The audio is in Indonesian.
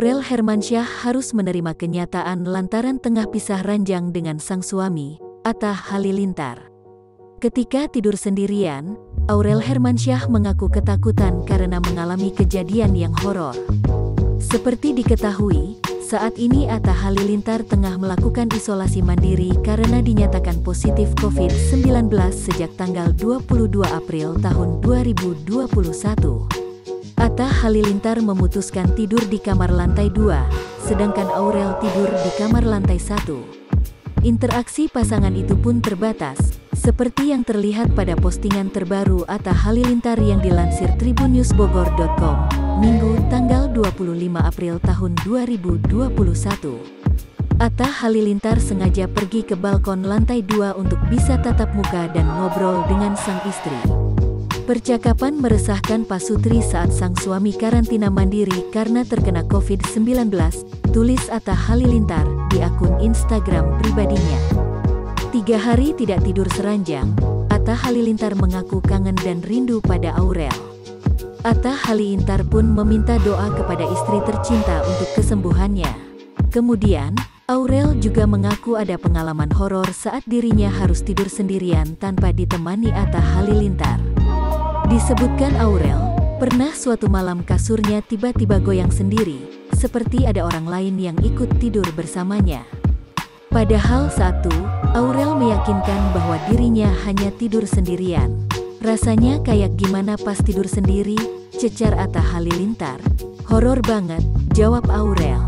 Aurel Hermansyah harus menerima kenyataan lantaran tengah pisah ranjang dengan sang suami, Atta Halilintar. Ketika tidur sendirian, Aurel Hermansyah mengaku ketakutan karena mengalami kejadian yang horor. Seperti diketahui, saat ini Atta Halilintar tengah melakukan isolasi mandiri karena dinyatakan positif COVID-19 sejak tanggal 22 April tahun 2021. Atta Halilintar memutuskan tidur di kamar lantai 2, sedangkan Aurel tidur di kamar lantai 1. Interaksi pasangan itu pun terbatas, seperti yang terlihat pada postingan terbaru Atta Halilintar yang dilansir tribunnewsbogor.com, Minggu tanggal 25 April tahun 2021. Atta Halilintar sengaja pergi ke balkon lantai 2 untuk bisa tatap muka dan ngobrol dengan sang istri. Percakapan meresahkan Pasutri saat sang suami karantina mandiri karena terkena COVID-19, tulis Atta Halilintar di akun Instagram pribadinya. 3 hari tidak tidur seranjang, Atta Halilintar mengaku kangen dan rindu pada Aurel. Atta Halilintar pun meminta doa kepada istri tercinta untuk kesembuhannya. Kemudian, Aurel juga mengaku ada pengalaman horor saat dirinya harus tidur sendirian tanpa ditemani Atta Halilintar. Disebutkan Aurel, pernah suatu malam kasurnya tiba-tiba goyang sendiri, seperti ada orang lain yang ikut tidur bersamanya. Padahal saat itu, Aurel meyakinkan bahwa dirinya hanya tidur sendirian. Rasanya kayak gimana pas tidur sendiri, cecar Atta Halilintar. Horor banget, jawab Aurel.